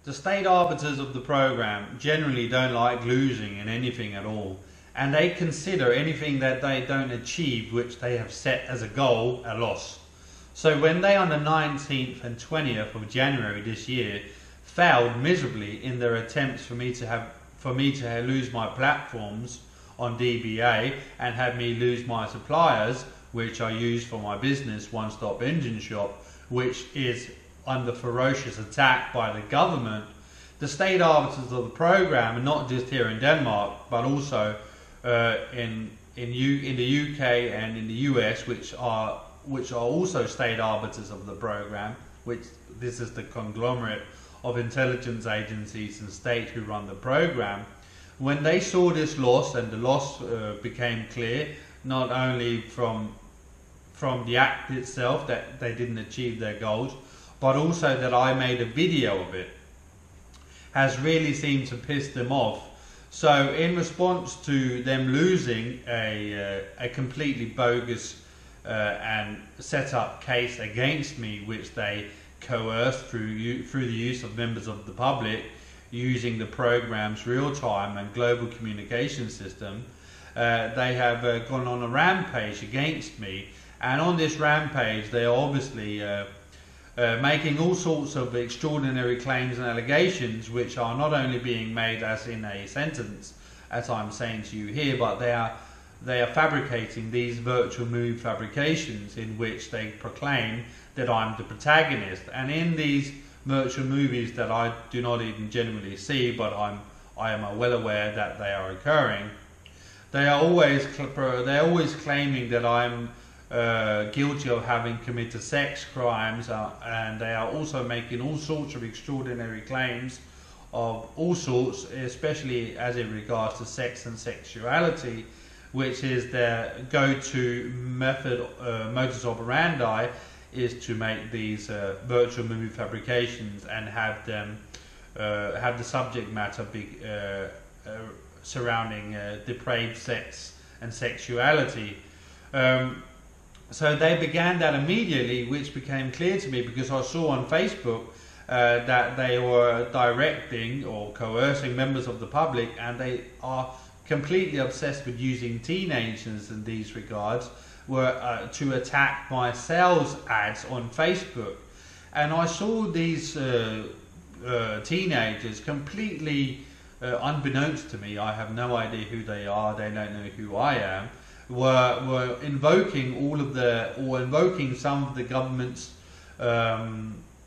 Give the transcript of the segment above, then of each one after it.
The state arbiters of the program generally don't like losing in anything at all, and they consider anything that they don't achieve, which they have set as a goal, a loss. So when they, on the 19th and 20th of January this year, failed miserably in their attempts for me to lose my platforms on DBA and have me lose my suppliers, which I use for my business, One Stop Engine Shop, which is under ferocious attack by the government, the state arbiters of the program, and not just here in Denmark, but also in the UK and in the US, which are also state arbiters of the program, which this is the conglomerate of intelligence agencies and state who run the program. When they saw this loss, and the loss became clear, not only from the act itself that they didn't achieve their goals, but also that I made a video of it, has really seemed to piss them off. So in response to them losing a completely bogus and set up case against me, which they coerced through the use of members of the public using the program's real-time and global communication system, they have gone on a rampage against me. And on this rampage, they are obviously making all sorts of extraordinary claims and allegations, which are not only being made as in a sentence, as I'm saying to you here, but they are fabricating these virtual move fabrications in which they proclaim that I'm the protagonist. And in these virtual movies that I do not even generally see, but I am well aware that they are occurring, they are always claiming that I'm guilty of having committed sex crimes, and they are also making all sorts of extraordinary claims of all sorts, especially as it regards to sex and sexuality, which is their go-to method, modus operandi, is to make these virtual movie fabrications and have them have the subject matter be surrounding depraved sex and sexuality. So they began that immediately, which became clear to me because I saw on Facebook that they were directing or coercing members of the public, and they are completely obsessed with using teenagers in these regards to attack my sales ads on Facebook. And I saw these teenagers completely unbeknownst to me, I have no idea who they are, they don't know who I am, were invoking invoking some of the government's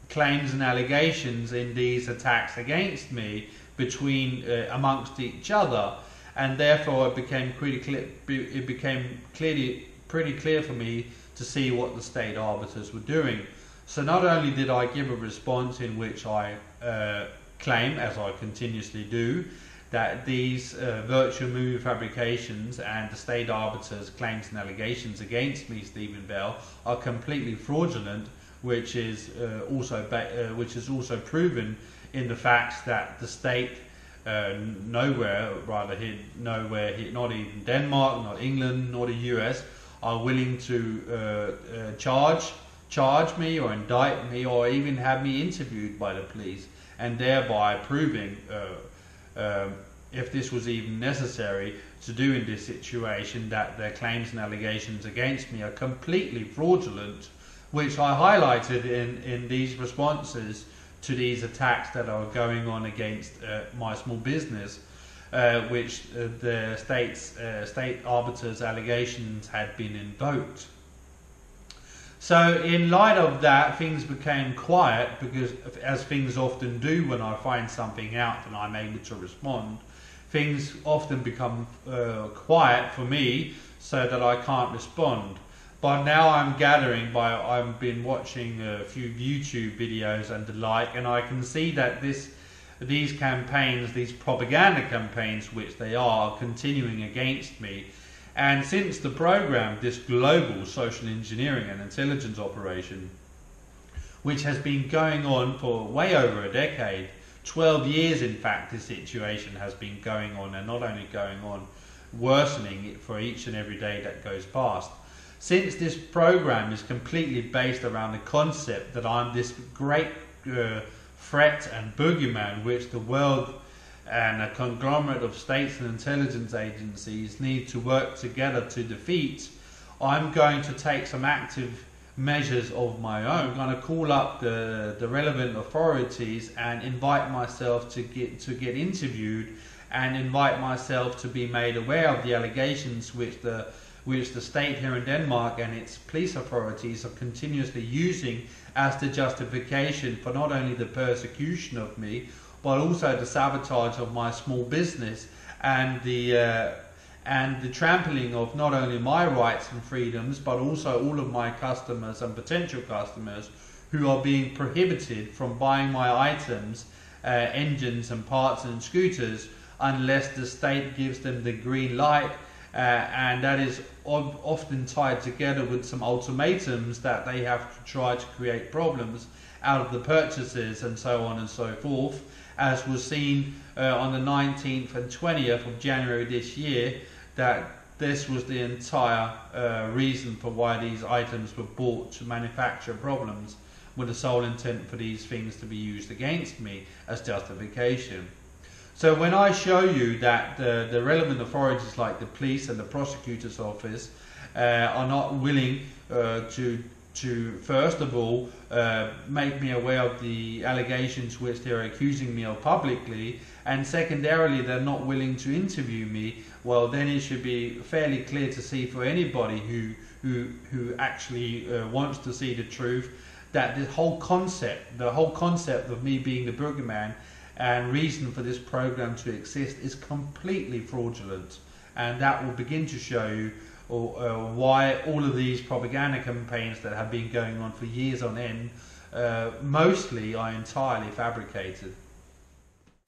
claims and allegations in these attacks against me amongst each other, and therefore it became pretty clear for me to see what the state arbiters were doing. So not only did I give a response in which I claim, as I continuously do, that these virtual movie fabrications and the state arbiters' claims and allegations against me, Stephen Bell, are completely fraudulent, which is also proven in the facts that the state nowhere, not even Denmark, not England, nor the US, are willing to charge me or indict me or even have me interviewed by the police, and thereby proving, if this was even necessary to do in this situation, that their claims and allegations against me are completely fraudulent, which I highlighted in these responses to these attacks that are going on against my small business, which the state arbiters' allegations had been invoked. So in light of that, things became quiet, because as things often do when I find something out and I'm able to respond, things often become quiet for me so that I can't respond. But now I'm gathering, I've been watching a few YouTube videos and the like, and I can see that these campaigns, these propaganda campaigns, which they are continuing against me. And since the program, this global social engineering and intelligence operation, which has been going on for way over a decade, 12 years in fact, this situation has been going on, and not only going on, worsening it for each and every day that goes past. Since this program is completely based around the concept that I'm this great threat and boogeyman which the world and a conglomerate of states and intelligence agencies need to work together to defeat, I'm going to take some active measures of my own. I'm going to call up the relevant authorities and invite myself to get interviewed, and invite myself to be made aware of the allegations which the state here in Denmark and its police authorities are continuously using as the justification for not only the persecution of me, but also the sabotage of my small business and the trampling of not only my rights and freedoms, but also all of my customers and potential customers who are being prohibited from buying my items, engines and parts and scooters, unless the state gives them the green light, and that is often tied together with some ultimatums that they have to try to create problems out of the purchases and so on and so forth, as was seen on the 19th and 20th of January this year, that this was the entire reason for why these items were bought, to manufacture problems with the sole intent for these things to be used against me as justification. So when I show you that the relevant authorities like the police and the prosecutor's office are not willing to first of all make me aware of the allegations which they're accusing me of publicly, and secondarily they're not willing to interview me, well then it should be fairly clear to see for anybody who actually wants to see the truth, that the whole concept of me being the boogeyman and reason for this program to exist is completely fraudulent, and that will begin to show you why all of these propaganda campaigns that have been going on for years on end mostly are entirely fabricated.